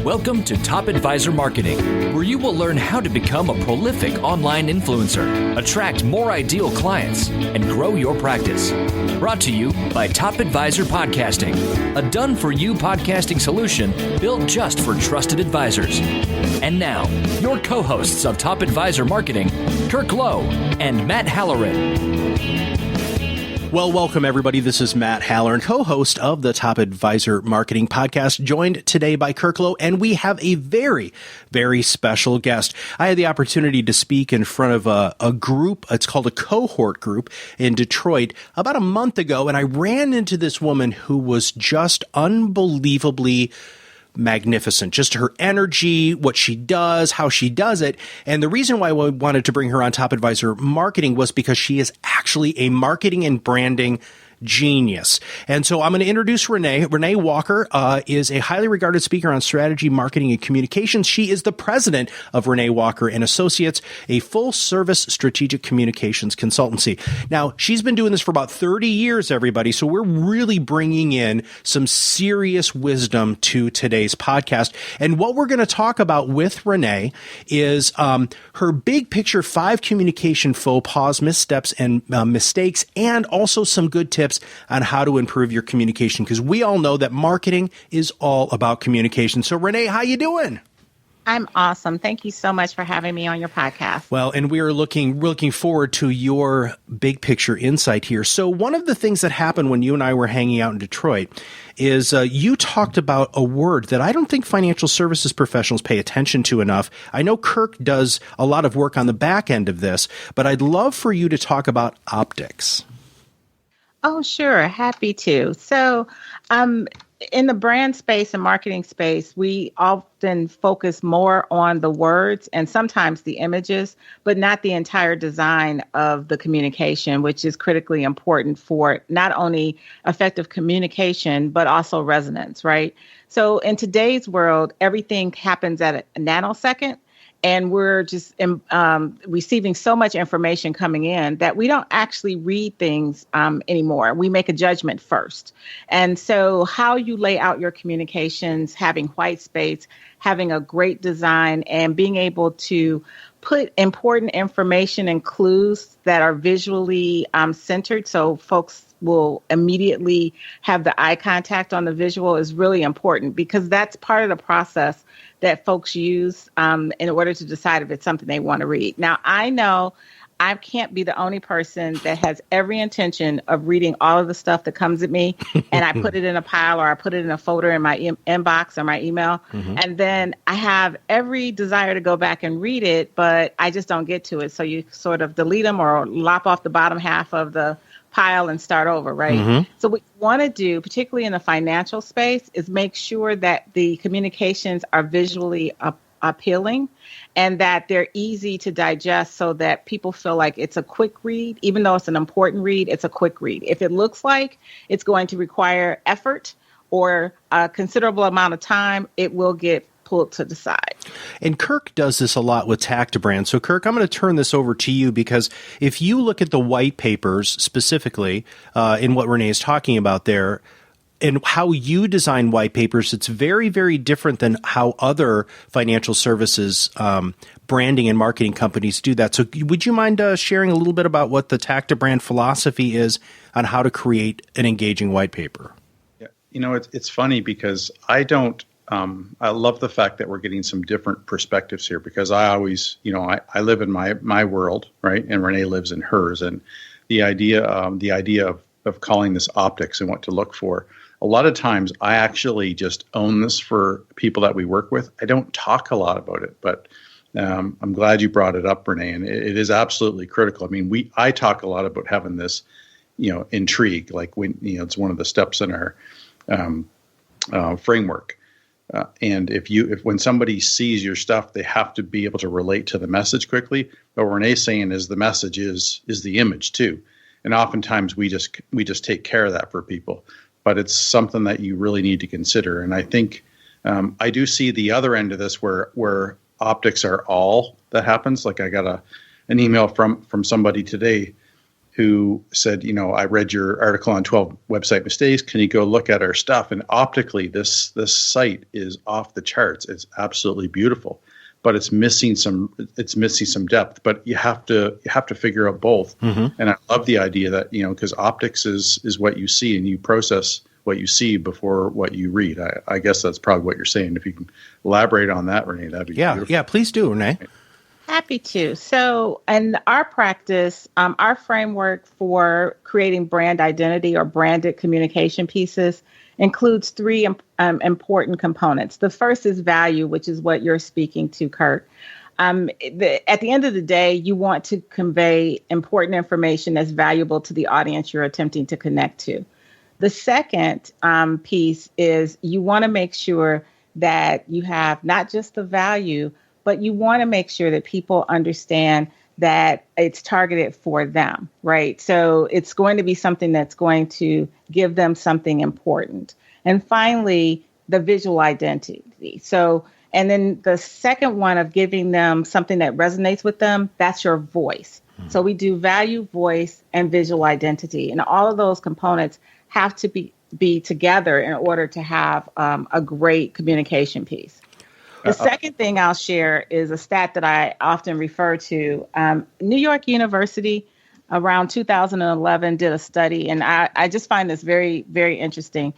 Welcome to Top Advisor Marketing, where you will learn how to become a prolific online influencer, attract more ideal clients, and grow your practice. Brought to you by Top Advisor Podcasting, a done-for-you podcasting solution built just for trusted advisors. And now, your co-hosts of Top Advisor Marketing, Kirk Lowe and Matt Halloran. Well, welcome everybody. This is Matt Halloran, co-host of the Top Advisor Marketing Podcast, joined today by Kirk Lowe, and we have a very, very special guest. I had the opportunity to speak in front of a group, it's called a cohort group in Detroit, about a month ago, and I ran into this woman who was just unbelievably magnificent. Just her energy, what she does, how she does it. And the reason why we wanted to bring her on Top Advisor Marketing was because she is actually a marketing and branding genius. And so I'm going to introduce Renee. Renee Walker is a highly regarded speaker on strategy, marketing, and communications. She is the president of Renee Walker and Associates, a full-service strategic communications consultancy. Now, she's been doing this for about 30 years, everybody, so we're really bringing in some serious wisdom to today's podcast. And what we're going to talk about with Renee is her big picture 5 communication faux pas, missteps, and mistakes, and also some good tips on how to improve your communication, because we all know that marketing is all about communication. So Renee, how you doing? I'm awesome. Thank you so much for having me on your podcast. Well, and we are looking forward to your big picture insight here. So one of the things that happened when you and I were hanging out in Detroit is you talked about a word that I don't think financial services professionals pay attention to enough. I know Kirk does a lot of work on the back end of this, but I'd love for you to talk about optics. Oh, sure. Happy to. So in the brand space and marketing space, we often focus more on the words and sometimes the images, but not the entire design of the communication, which is critically important for not only effective communication, but also resonance, right? So in today's world, everything happens at a nanosecond. And we're just receiving so much information coming in that we don't actually read things anymore. We make a judgment first. And so how you lay out your communications, having white space, having a great design, and being able to put important information and clues that are visually centered so folks will immediately have the eye contact on the visual is really important, because that's part of the process that folks use in order to decide if it's something they want to read. Now, I know I can't be the only person that has every intention of reading all of the stuff that comes at me, and I put it in a pile or I put it in a folder in my inbox or my email. Mm-hmm. And then I have every desire to go back and read it, but I just don't get to it. So you sort of delete them or lop off the bottom half of the pile and start over, right? Mm-hmm. So what you want to do, particularly in the financial space, is make sure that the communications are visually appealing and that they're easy to digest so that people feel like it's a quick read. Even though it's an important read, it's a quick read. If it looks like it's going to require effort or a considerable amount of time, it will get pulled to the side. And Kirk does this a lot with Tactibrand. So Kirk, I'm going to turn this over to you, because if you look at the white papers specifically in what Renee is talking about there, and how you design white papers, it's very, very different than how other financial services branding and marketing companies do that. So would you mind sharing a little bit about what the Tactibrand philosophy is on how to create an engaging white paper? Yeah, it's funny because I love the fact that we're getting some different perspectives here, because I always, I live in my world, right? And Renee lives in hers. And the idea of calling this optics and what to look for, a lot of times I actually just own this for people that we work with. I don't talk a lot about it, but I'm glad you brought it up, Renee. And it is absolutely critical. I mean, I talk a lot about having this, intrigue, like when, it's one of the steps in our framework. And when somebody sees your stuff, they have to be able to relate to the message quickly. But what Renee's saying is the message is the image too. And oftentimes we just take care of that for people, but it's something that you really need to consider. And I think I do see the other end of this where optics are all that happens. Like I got an email from somebody today, who said, I read your article on 12 website mistakes. Can you go look at our stuff? And optically, this site is off the charts. It's absolutely beautiful, but it's missing some depth. But you have to figure out both. Mm-hmm. And I love the idea that, because optics is what you see, and you process what you see before what you read. I guess that's probably what you're saying. If you can elaborate on that, Renee, that'd be beautiful. Yeah, please do, Renee. Happy to. So in our practice, our framework for creating brand identity or branded communication pieces includes three important components. The first is value, which is what you're speaking to, Kirk. At the end of the day, you want to convey important information that's valuable to the audience you're attempting to connect to. The second piece is you want to make sure that you have not just the value, but you want to make sure that people understand that it's targeted for them, right? So it's going to be something that's going to give them something important. And finally, the visual identity. So, and then the second one of giving them something that resonates with them, that's your voice. Mm-hmm. So we do value, voice, and visual identity. And all of those components have to be together in order to have a great communication piece. The second thing I'll share is a stat that I often refer to. New York University around 2011 did a study, and I just find this very, very interesting.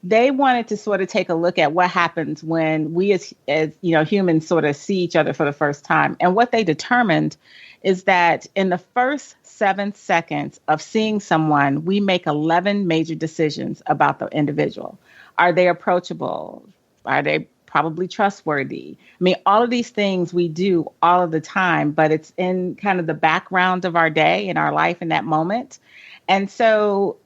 They wanted to sort of take a look at what happens when we as humans sort of see each other for the first time. And what they determined is that in the first 7 seconds of seeing someone, we make 11 major decisions about the individual. Are they approachable? Are they probably trustworthy? I mean, all of these things we do all of the time, but it's in kind of the background of our day and our life in that moment. And so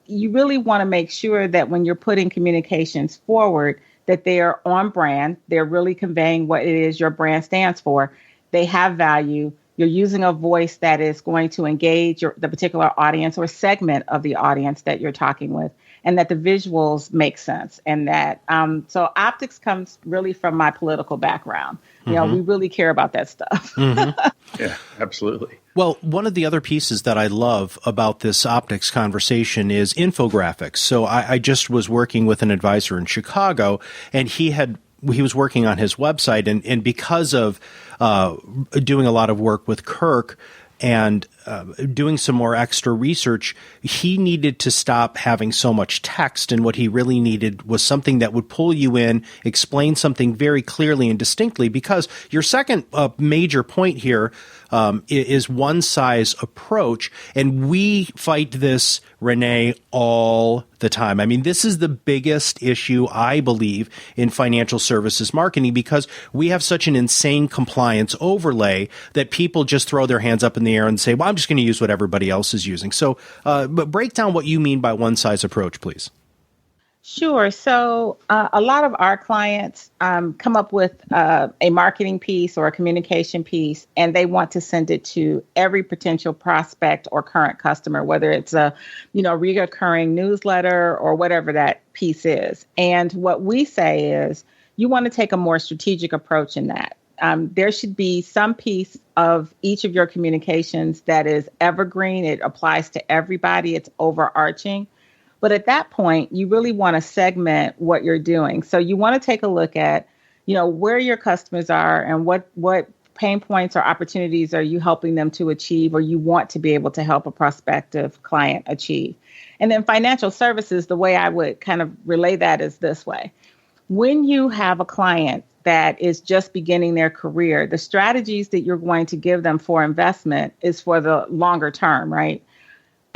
you really want to make sure that when you're putting communications forward, that they are on brand, they're really conveying what it is your brand stands for. They have value. You're using a voice that is going to engage the particular audience or segment of the audience that you're talking with, and that the visuals make sense. And that, so optics comes really from my political background. We really care about that stuff. Mm-hmm. Yeah, absolutely. Well, one of the other pieces that I love about this optics conversation is infographics. So I just was working with an advisor in Chicago, and he was working on his website, and because of doing a lot of work with Kirk and doing some more extra research, he needed to stop having so much text. And what he really needed was something that would pull you in, explain something very clearly and distinctly, because your second major point here is one size approach. And we fight this, Renee, all the time. I mean, this is the biggest issue, I believe, in financial services marketing, because we have such an insane compliance overlay that people just throw their hands up in the air and say, well, I'm just going to use what everybody else is using. So but break down what you mean by one size approach, please. Sure. So a lot of our clients come up with a marketing piece or a communication piece, and they want to send it to every potential prospect or current customer, whether it's a reoccurring newsletter or whatever that piece is. And what we say is you want to take a more strategic approach in that. There should be some piece of each of your communications that is evergreen. It applies to everybody. It's overarching. But at that point, you really want to segment what you're doing. So you want to take a look at, where your customers are and what pain points or opportunities are you helping them to achieve, or you want to be able to help a prospective client achieve. And then financial services, the way I would kind of relay that is this way. When you have a client that is just beginning their career, the strategies that you're going to give them for investment is for the longer term, right?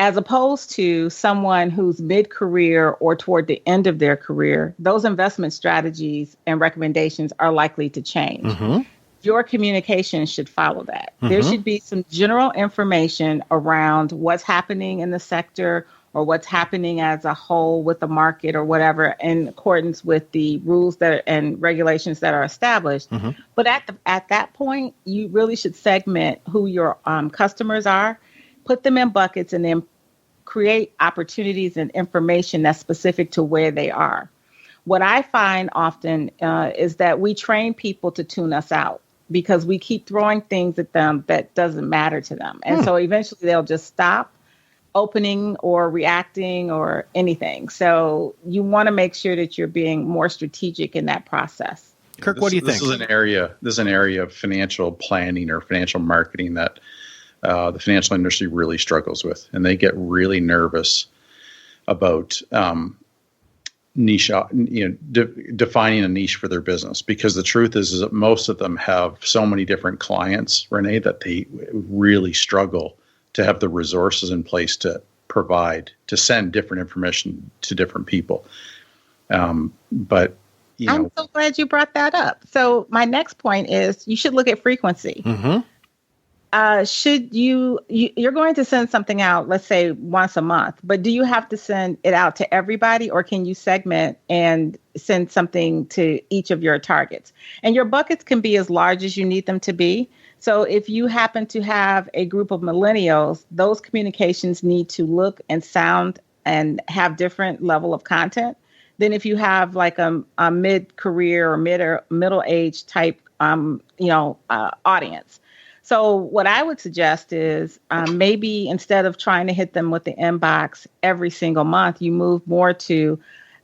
As opposed to someone who's mid-career or toward the end of their career, those investment strategies and recommendations are likely to change. Mm-hmm. Your communication should follow that. Mm-hmm. There should be some general information around what's happening in the sector or what's happening as a whole with the market or whatever, in accordance with the rules and regulations that are established. Mm-hmm. But at that point, you really should segment who your customers are, put them in buckets, and then create opportunities and information that's specific to where they are. What I find often is that we train people to tune us out because we keep throwing things at them that doesn't matter to them. And so eventually they'll just stop opening or reacting or anything. So you want to make sure that you're being more strategic in that process. Kirk, what do you think? This is an area of financial planning or financial marketing that the financial industry really struggles with, and they get really nervous about niche, defining a niche for their business, because the truth is that most of them have so many different clients, Renee, that they really struggle to have the resources in place to send different information to different people. But I'm so glad you brought that up. So my next point is you should look at frequency. Mm-hmm. You're going to send something out, let's say once a month, but do you have to send it out to everybody, or can you segment and send something to each of your targets? And your buckets can be as large as you need them to be. So if you happen to have a group of millennials, those communications need to look and sound and have different level of content than if you have like a mid-career or middle-age type, audience. So what I would suggest is maybe instead of trying to hit them with the inbox every single month, you move more to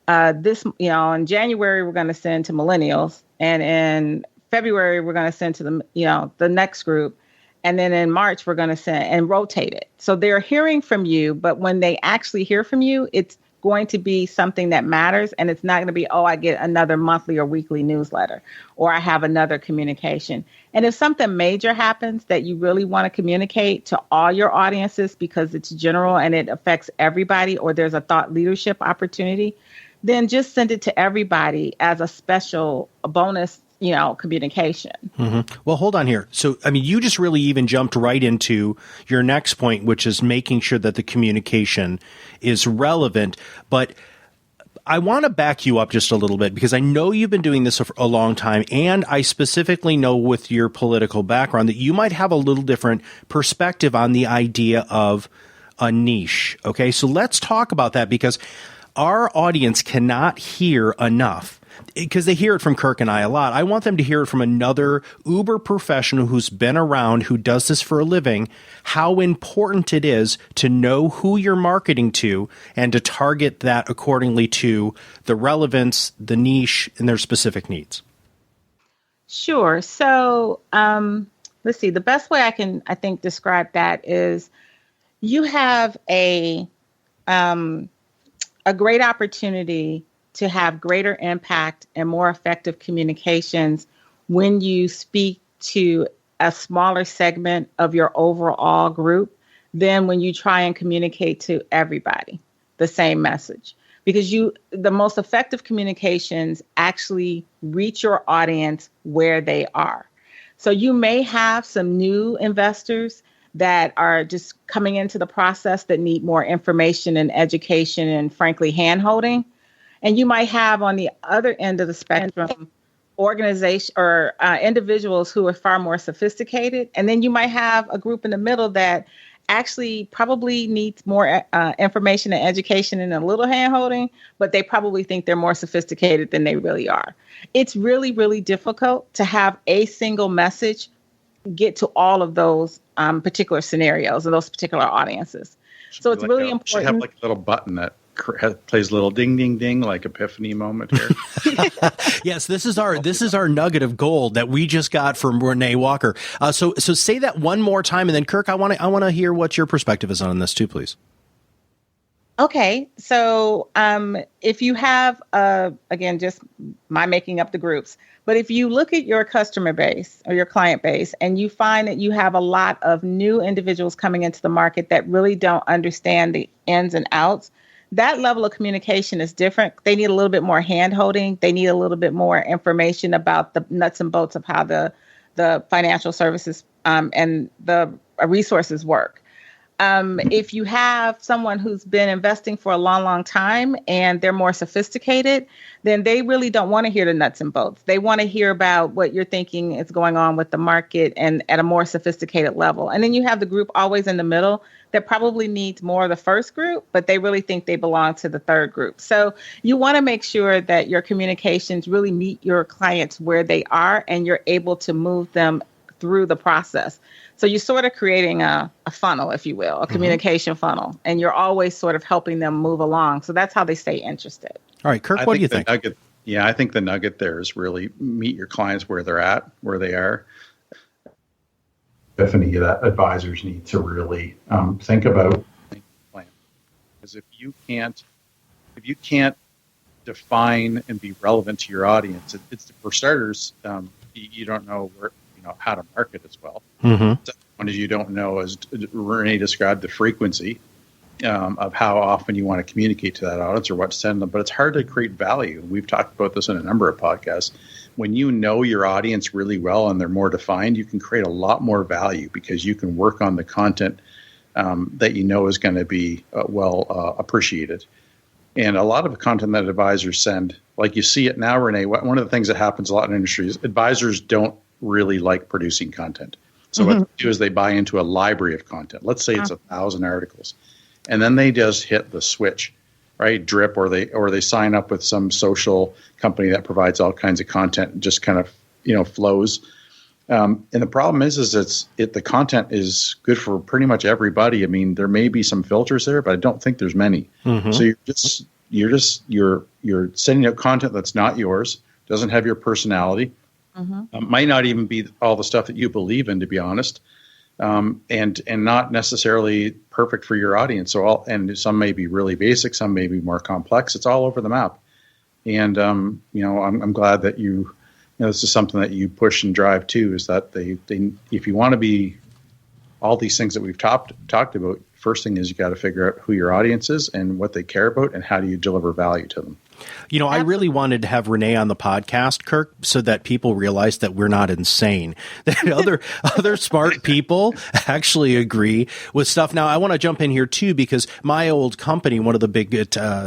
in January, we're going to send to millennials, and in February, we're going to send to the next group. And then in March, we're going to send and rotate it. So they're hearing from you, but when they actually hear from you, it's going to be something that matters. And it's not going to be, I get another monthly or weekly newsletter, or I have another communication. And if something major happens that you really want to communicate to all your audiences because it's general and it affects everybody, or there's a thought leadership opportunity, then just send it to everybody as a special bonus communication. Mm-hmm. Well, hold on here. So, you just really even jumped right into your next point, which is making sure that the communication is relevant. But I want to back you up just a little bit, because I know you've been doing this for a long time, and I specifically know with your political background that you might have a little different perspective on the idea of a niche. Okay, so let's talk about that, because our audience cannot hear enough, because they hear it from Kirk and I a lot. I want them to hear it from another uber professional who's been around, who does this for a living, how important it is to know who you're marketing to and to target that accordingly to the relevance, the niche, and their specific needs. Sure. So let's see. The best way I think, describe that is you have a great opportunity to have greater impact and more effective communications when you speak to a smaller segment of your overall group than when you try and communicate to everybody the same message. Because the most effective communications actually reach your audience where they are. So you may have some new investors that are just coming into the process that need more information and education and, frankly, hand-holding. And you might have on the other end of the spectrum organization or individuals who are far more sophisticated. And then you might have a group in the middle that actually probably needs more information and education and a little hand-holding, but they probably think they're more sophisticated than they really are. It's really, really difficult to have a single message get to all of those particular scenarios and those particular audiences. So it's really important. Should have like a little button that plays a little ding, ding, ding, like epiphany moment here. Yes, this is our nugget of gold that we just got from Renee Walker. So say that one more time, and then Kirk, I want to hear what your perspective is on this too, please. Okay, so if you have, again, just my making up the groups, but if you look at your customer base or your client base and you find that you have a lot of new individuals coming into the market that really don't understand the ins and outs, that level of communication is different. They need a little bit more hand-holding. They need a little bit more information about the nuts and bolts of how the financial services and the resources work. If you have someone who's been investing for a long, long time and they're more sophisticated, then they really don't want to hear the nuts and bolts. They want to hear about what you're thinking is going on with the market and at a more sophisticated level. And then you have the group always in the middle that probably needs more of the first group, but they really think they belong to the third group. So you want to make sure that your communications really meet your clients where they are and you're able to move them through the process. So you're sort of creating a funnel, if you will, a communication funnel, and you're always sort of helping them move along. So that's how they stay interested. All right, Kirk, what do you think? I think the nugget there is really meet your clients where they're at, where they are. Epiphany that advisors need to really think about plan. Because if you can't define and be relevant to your audience, it's for starters, you don't know how to market as well. One is you don't know, as Renee described, the frequency of how often you want to communicate to that audience or what to send them. But it's hard to create value. We've talked about this in a number of podcasts. When you know your audience really well and they're more defined, you can create a lot more value because you can work on the content that you know is going to be appreciated. And a lot of the content that advisors send, like you see it now, Renee, one of the things that happens a lot in industries, advisors don't really like producing content. So what they do is they buy into a library of content. Let's say it's 1,000 articles. And then they just hit the switch, right? Drip, or they sign up with some social company that provides all kinds of content and just kind of, flows. And the problem is the content is good for pretty much everybody. I mean, there may be some filters there, but I don't think there's many. So you're sending out content that's not yours, doesn't have your personality, might not even be all the stuff that you believe in, to be honest. And not necessarily perfect for your audience. And some may be really basic, some may be more complex. It's all over the map. And I'm glad that this is something that you push and drive too. Is that they if you want to be all these things that we've talked about, first thing is you got to figure out who your audience is and what they care about and how do you deliver value to them. I really wanted to have Renee on the podcast, Kirk, so that people realize that we're not insane, that other smart people actually agree with stuff. Now, I want to jump in here too, because my old company, one of the big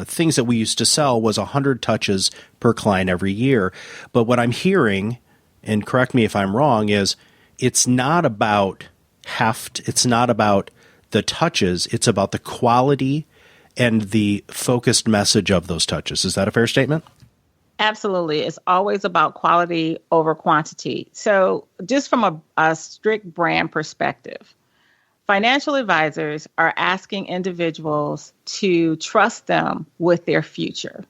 things that we used to sell was 100 touches per client every year. But what I'm hearing, and correct me if I'm wrong, is it's not about heft. It's not about the touches. It's about the quality and the focused message of those touches. Is that a fair statement? Absolutely. It's always about quality over quantity. So just from a strict brand perspective, financial advisors are asking individuals to trust them with their future.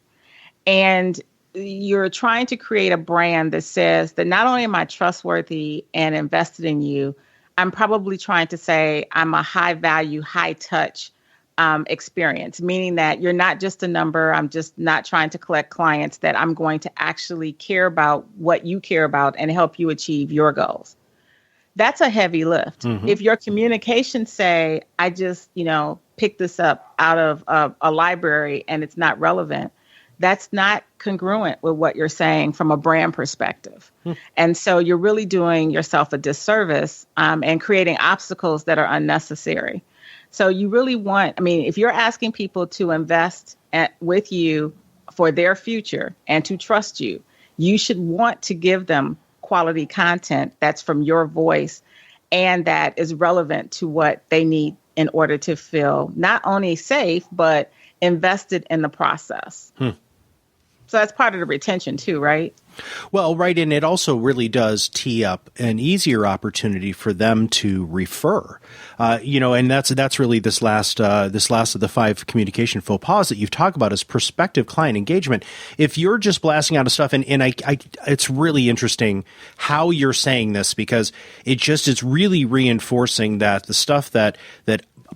And you're trying to create a brand that says that not only am I trustworthy and invested in you, I'm probably trying to say I'm a high value, high touch experience, meaning that you're not just a number. I'm just not trying to collect clients, that I'm going to actually care about what you care about and help you achieve your goals. That's a heavy lift. If your communications say, I just, picked this up out of a library and it's not relevant, that's not congruent with what you're saying from a brand perspective. And so you're really doing yourself a disservice and creating obstacles that are unnecessary. So you really if you're asking people to invest with you for their future and to trust you, you should want to give them quality content that's from your voice and that is relevant to what they need in order to feel not only safe, but invested in the process. So that's part of the retention too, right? Well, right. And it also really does tee up an easier opportunity for them to refer, and that's really this last of the 5 communication faux pas that you've talked about is prospective client engagement. If you're just blasting out of stuff, and it's really interesting how you're saying this, because it's really reinforcing that the stuff that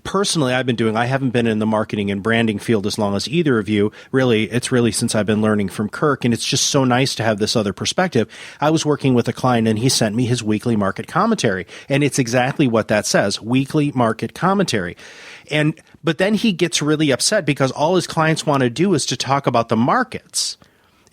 personally I've been doing. I haven't been in the marketing and branding field as long as either of you. It's really since I've been learning from Kirk, and it's just so nice to have this other perspective. I was working with a client and he sent me his weekly market commentary, and it's exactly what that says, weekly market commentary. But then he gets really upset because all his clients want to do is to talk about the markets.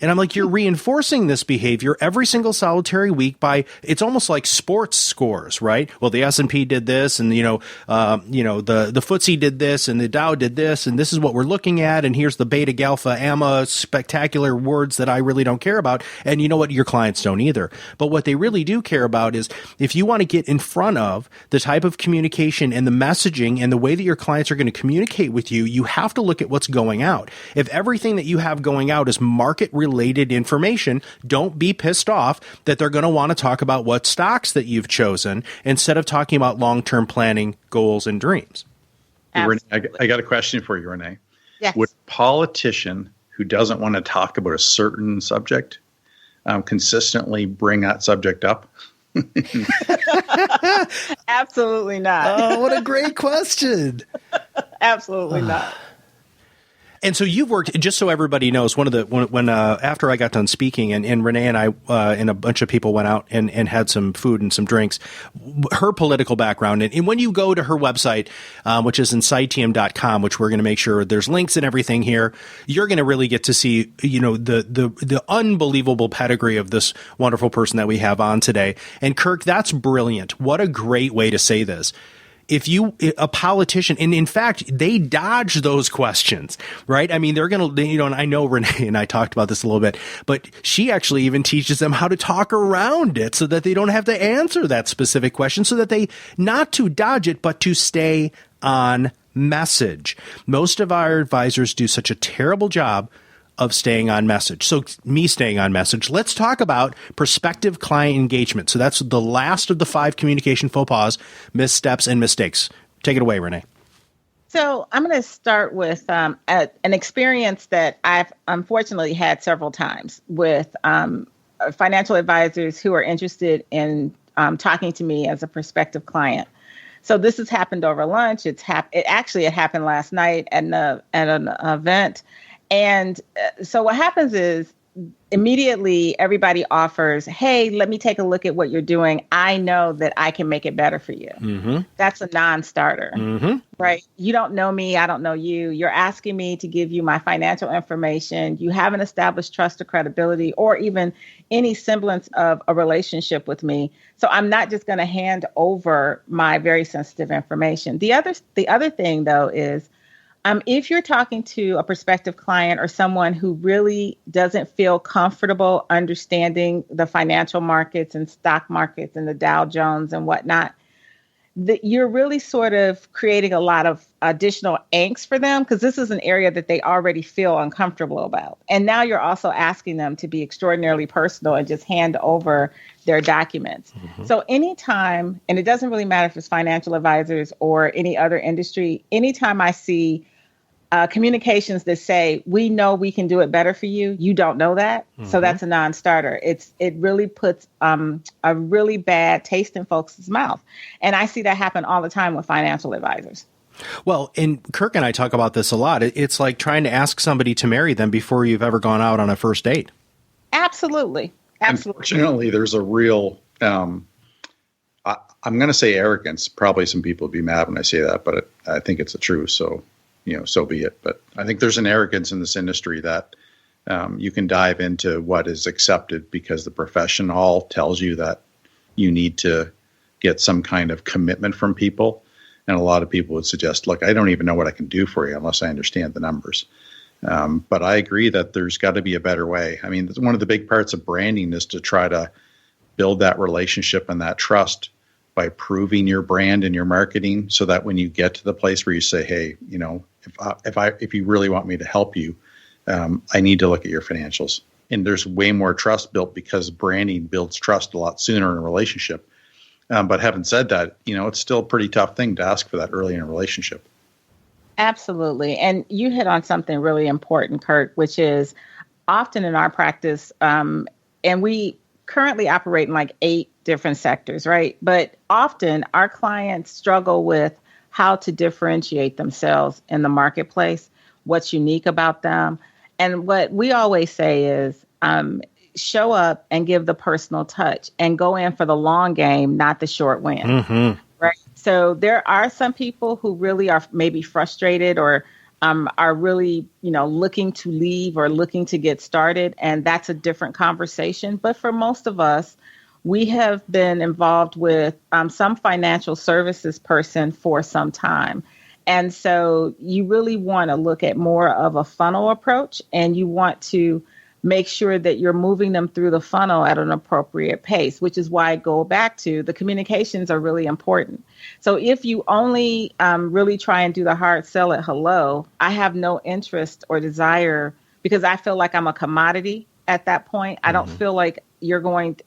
And I'm like, you're reinforcing this behavior every single solitary week by, it's almost like sports scores, right? Well, the S&P did this, and the FTSE did this, and the Dow did this, and this is what we're looking at, and here's the beta, galpha, amma, spectacular words that I really don't care about. And you know what? Your clients don't either. But what they really do care about is if you want to get in front of the type of communication and the messaging and the way that your clients are going to communicate with you, you have to look at what's going out. If everything that you have going out is market related, related information. Don't be pissed off that they're going to want to talk about what stocks that you've chosen instead of talking about long-term planning, goals, and dreams. Renee, I got a question for you, Renee. Yes. Would a politician who doesn't want to talk about a certain subject consistently bring that subject up? Absolutely not. Oh, what a great question. Absolutely not. And so you've worked, just so everybody knows, when after I got done speaking and Renee and I and a bunch of people went out and had some food and some drinks, her political background, and when you go to her website, which is insightteam.com, which we're going to make sure there's links and everything here, you're going to really get to see, the unbelievable pedigree of this wonderful person that we have on today. And Kirk, that's brilliant. What a great way to say this. If a politician, and in fact, they dodge those questions, right? I mean, they're going to, and I know Renee and I talked about this a little bit, but she actually even teaches them how to talk around it so that they don't have to answer that specific question, so that they, not to dodge it, but to stay on message. Most of our advisors do such a terrible job of staying on message. So me staying on message, let's talk about prospective client engagement. So that's the last of the 5 communication faux pas, missteps, and mistakes. Take it away, Renee. So I'm going to start with an experience that I've unfortunately had several times with financial advisors who are interested in talking to me as a prospective client. So this has happened over lunch. It happened last night at an event. And so what happens is immediately everybody offers, hey, let me take a look at what you're doing. I know that I can make it better for you. Mm-hmm. That's a non-starter, right? You don't know me. I don't know you. You're asking me to give you my financial information. You haven't established trust or credibility or even any semblance of a relationship with me. So I'm not just going to hand over my very sensitive information. The other thing, though, is if you're talking to a prospective client or someone who really doesn't feel comfortable understanding the financial markets and stock markets and the Dow Jones and whatnot, you're really sort of creating a lot of additional angst for them because this is an area that they already feel uncomfortable about. And now you're also asking them to be extraordinarily personal and just hand over their documents. Mm-hmm. So anytime, and it doesn't really matter if it's financial advisors or any other industry, anytime I see communications that say, we know we can do it better for you, you don't know that. Mm-hmm. So that's a non-starter. It really puts a really bad taste in folks' mouth. And I see that happen all the time with financial advisors. Well, and Kirk and I talk about this a lot. It's like trying to ask somebody to marry them before you've ever gone out on a first date. Absolutely. Unfortunately, there's a real, I'm going to say arrogance. Probably some people would be mad when I say that, but I think it's the truth. So, so be it. But I think there's an arrogance in this industry that you can dive into what is accepted because the profession all tells you that you need to get some kind of commitment from people. And a lot of people would suggest, look, I don't even know what I can do for you unless I understand the numbers. But I agree that there's got to be a better way. I mean, one of the big parts of branding is to try to build that relationship and that trust by proving your brand and your marketing so that when you get to the place where you say, hey, if you really want me to help you, I need to look at your financials. And there's way more trust built because branding builds trust a lot sooner in a relationship. But having said that, it's still a pretty tough thing to ask for that early in a relationship. Absolutely. And you hit on something really important, Kirk, which is often in our practice, and we currently operate in like 8 different sectors, right? But often our clients struggle with how to differentiate themselves in the marketplace, what's unique about them. And what we always say is show up and give the personal touch and go in for the long game, not the short win. Mm-hmm. Right. So there are some people who really are maybe frustrated or are really, looking to leave or looking to get started. And that's a different conversation. But for most of us, we have been involved with some financial services person for some time. And so you really want to look at more of a funnel approach, and you want to make sure that you're moving them through the funnel at an appropriate pace, which is why I go back to the communications are really important. So if you only really try and do the hard sell at hello, I have no interest or desire because I feel like I'm a commodity at that point. I don't feel like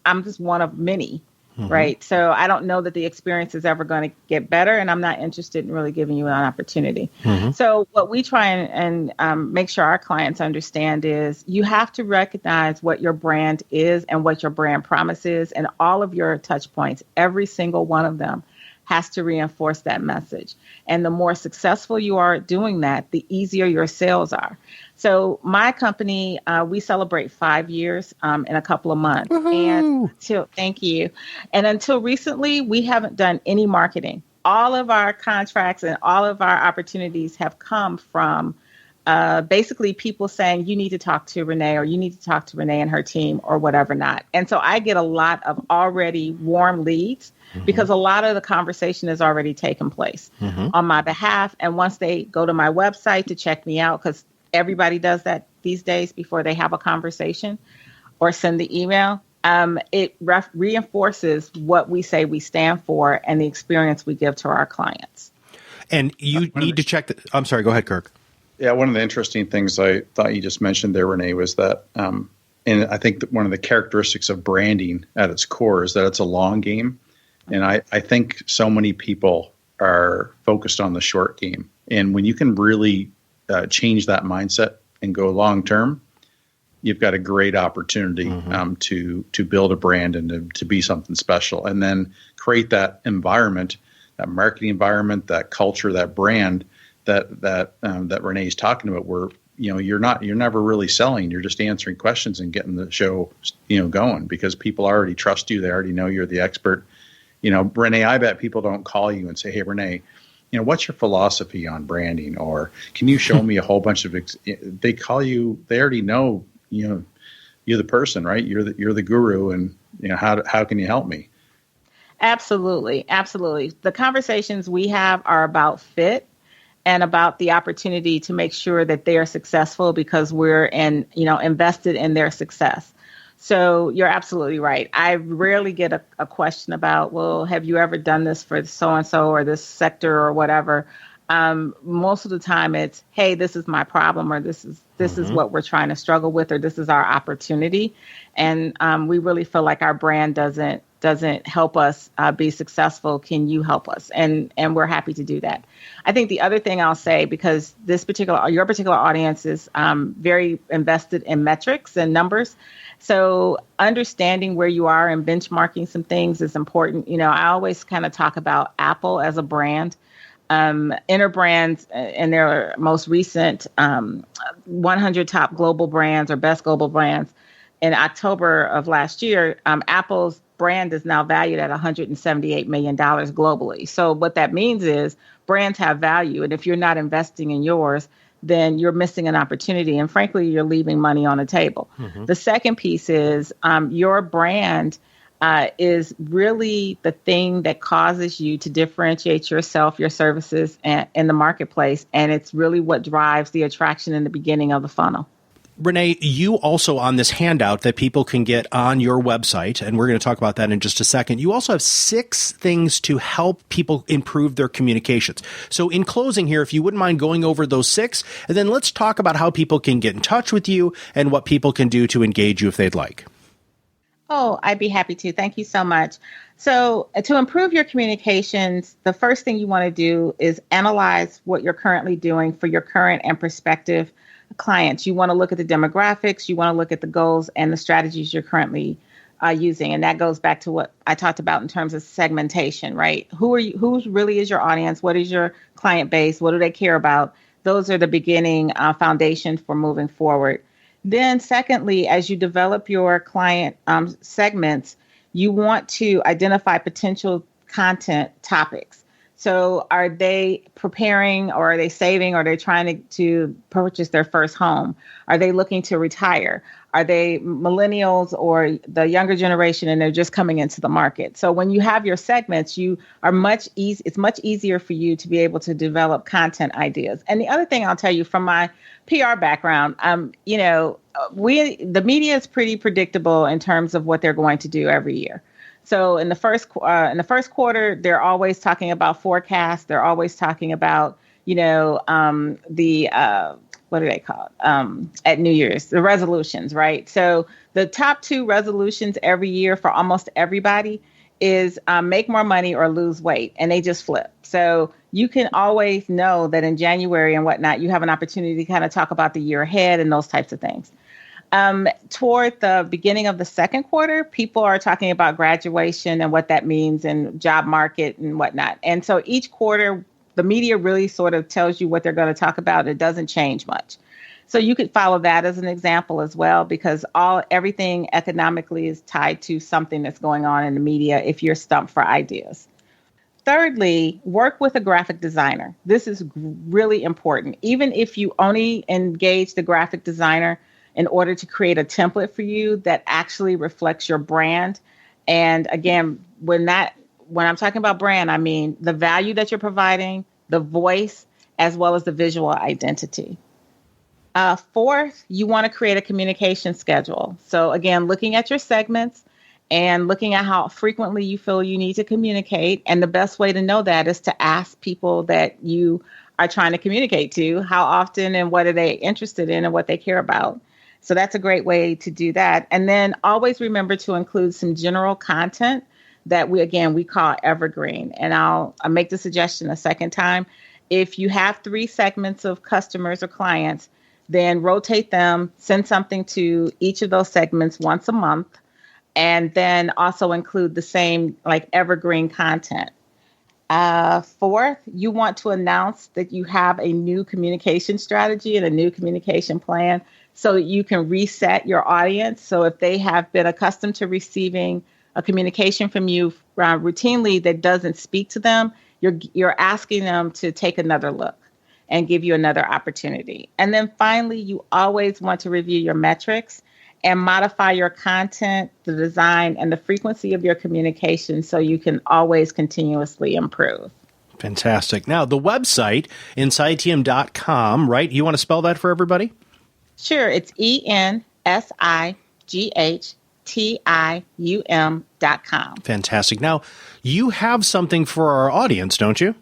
I'm just one of many. Right. So I don't know that the experience is ever going to get better, and I'm not interested in really giving you an opportunity. So what we try and make sure our clients understand is you have to recognize what your brand is and what your brand promise is, and all of your touch points, every single one of them has to reinforce that message. And the more successful you are at doing that, the easier your sales are. So my company, we celebrate 5 years in a couple of months. Woohoo! Thank you. And until recently, we haven't done any marketing. All of our contracts and all of our opportunities have come from basically people saying, you need to talk to Renee, or you need to talk to Renee and her team, or whatever not. And so I get a lot of already warm leads because a lot of the conversation has already taken place on my behalf. And once they go to my website to check me out, because everybody does that these days before they have a conversation or send the email, it reinforces what we say we stand for and the experience we give to our clients. And you need to check I'm sorry, go ahead, Kirk. Yeah, one of the interesting things I thought you just mentioned there, Renee, was that, and I think that one of the characteristics of branding at its core is that it's a long game. And I think so many people are focused on the short game. And when you can really change that mindset and go long term, you've got a great opportunity to build a brand and to be something special, and then create that environment, that marketing environment, that culture, that brand that Renee's talking about, where you're never really selling, you're just answering questions and getting the show going, because people already trust you, they already know you're the expert. Renee, I bet people don't call you and say, hey, Renee, what's your philosophy on branding, or can you show me a whole bunch of they call you, they already know you're the person, right? You're the guru, and how can you help me? Absolutely. The conversations we have are about fit and about the opportunity to make sure that they are successful, because we're invested in their success. So you're absolutely right. I rarely get a question about, well, have you ever done this for so-and-so or this sector or whatever? Most of the time it's, hey, this is my problem, or this is what we're trying to struggle with, or this is our opportunity. And we really feel like our brand doesn't help us be successful. Can you help us? And we're happy to do that. I think the other thing I'll say, because your particular audience is very invested in metrics and numbers, so understanding where you are and benchmarking some things is important. I always kind of talk about Apple as a brand. Interbrands in their most recent 100 top global brands or best global brands in October of last year, Apple's brand is now valued at $178 million globally. So what that means is brands have value. And if you're not investing in yours, then you're missing an opportunity. And frankly, you're leaving money on the table. The second piece is your brand is really the thing that causes you to differentiate yourself, your services in the marketplace. And it's really what drives the attraction in the beginning of the funnel. Renee, you also, on this handout that people can get on your website, and we're going to talk about that in just a second, you also have 6 things to help people improve their communications. So in closing here, if you wouldn't mind going over those 6, and then let's talk about how people can get in touch with you and what people can do to engage you if they'd like. Oh, I'd be happy to. Thank you so much. So to improve your communications, the first thing you want to do is analyze what you're currently doing for your current and prospective clients. You want to look at the demographics, you want to look at the goals and the strategies you're currently using. And that goes back to what I talked about in terms of segmentation, right? Who really is your audience? What is your client base? What do they care about? Those are the beginning foundation for moving forward. Then secondly, as you develop your client segments, you want to identify potential content topics. So are they preparing, or are they saving, or are they trying to purchase their first home? Are they looking to retire? Are they millennials or the younger generation, and they're just coming into the market? So when you have your segments, it's much easier for you to be able to develop content ideas. And the other thing I'll tell you from my PR background, the media is pretty predictable in terms of what they're going to do every year. So in the first quarter, they're always talking about forecasts. They're always talking about, the what do they call it? At New Year's, the resolutions, right? So the top 2 resolutions every year for almost everybody is make more money or lose weight, and they just flip. So you can always know that in January and whatnot, you have an opportunity to kind of talk about the year ahead and those types of things. Toward the beginning of the second quarter, people are talking about graduation and what that means and job market and whatnot. And so each quarter, the media really sort of tells you what they're going to talk about. It doesn't change much. So you could follow that as an example as well, because everything economically is tied to something that's going on in the media if you're stumped for ideas. Thirdly, work with a graphic designer. This is really important. Even if you only engage the graphic designer in order to create a template for you that actually reflects your brand. And again, when I'm talking about brand, I mean the value that you're providing, the voice, as well as the visual identity. Fourth, you want to create a communication schedule. So again, looking at your segments and looking at how frequently you feel you need to communicate. And the best way to know that is to ask people that you are trying to communicate to, how often and what are they interested in and what they care about. So that's a great way to do that. And then always remember to include some general content that we call evergreen. And I'll make the suggestion a second time. If you have 3 segments of customers or clients, then rotate them, send something to each of those segments once a month, and then also include the same like evergreen content. Fourth, you want to announce that you have a new communication strategy and a new communication plan so that you can reset your audience. So if they have been accustomed to receiving a communication from you routinely that doesn't speak to them, you're asking them to take another look and give you another opportunity. And then finally, you always want to review your metrics and modify your content, the design, and the frequency of your communication so you can always continuously improve. Fantastic. Now, the website, insigtium.com, right? You want to spell that for everybody? Sure. It's ENSIGHTIUM.com. Fantastic. Now, you have something for our audience, don't you?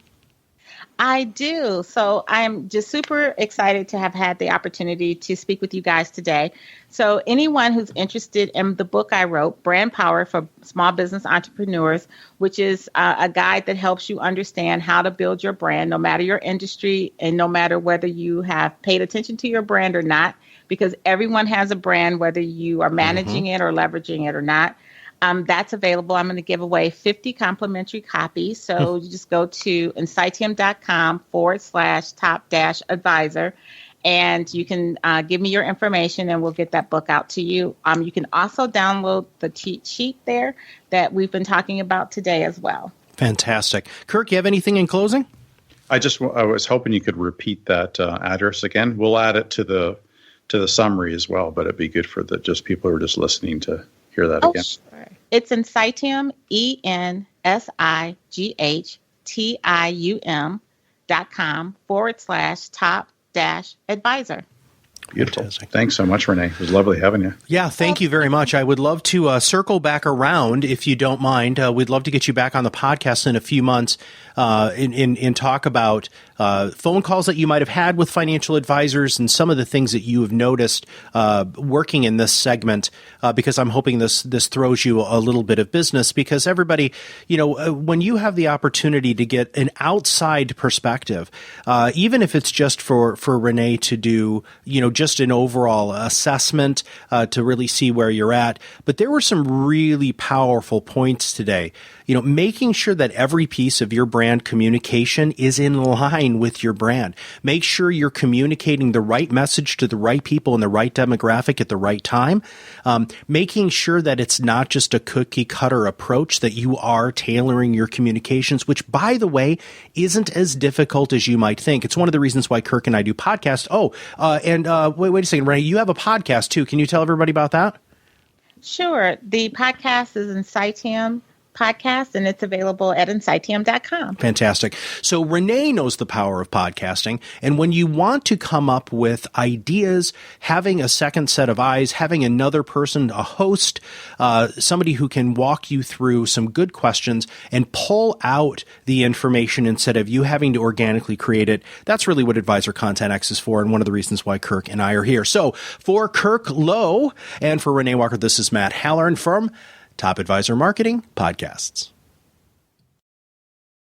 I do. So I'm just super excited to have had the opportunity to speak with you guys today. So anyone who's interested in the book I wrote, Brand Power for Small Business Entrepreneurs, which is a guide that helps you understand how to build your brand, no matter your industry and no matter whether you have paid attention to your brand or not, because everyone has a brand, whether you are managing it or leveraging it or not. That's available. I'm going to give away 50 complimentary copies. So you just go to insigtium.com/top-advisor, and you can give me your information and we'll get that book out to you. You can also download the cheat sheet there that we've been talking about today as well. Fantastic. Kirk, you have anything in closing? I was hoping you could repeat that address again. We'll add it to the summary as well, but it'd be good for just people who are just listening to hear that again. Sure. It's Insigtium, ENSIGHTIUM.com/top-advisor. Beautiful. Thanks so much, Renee. It was lovely having you. Yeah, thank you very much. I would love to circle back around, if you don't mind. We'd love to get you back on the podcast in a few months and talk about phone calls that you might have had with financial advisors and some of the things that you have noticed working in this segment, because I'm hoping this throws you a little bit of business, because everybody, when you have the opportunity to get an outside perspective, even if it's just for Renee to do, just an overall assessment to really see where you're at. But there were some really powerful points today. Making sure that every piece of your brand communication is in line with your brand. Make sure you're communicating the right message to the right people in the right demographic at the right time. Making sure that it's not just a cookie cutter approach, that you are tailoring your communications, which, by the way, isn't as difficult as you might think. It's one of the reasons why Kirk and I do podcasts. Wait a second, Renee, you have a podcast too. Can you tell everybody about that? Sure. The podcast is Insigtium podcast, and it's available at insightm.com. Fantastic. So Renee knows the power of podcasting. And when you want to come up with ideas, having a second set of eyes, having another person, a host, somebody who can walk you through some good questions and pull out the information instead of you having to organically create it, that's really what Advisor Content X is for, and one of the reasons why Kirk and I are here. So for Kirk Lowe and for Renee Walker, this is Matt Halloran from Top Advisor Marketing Podcasts.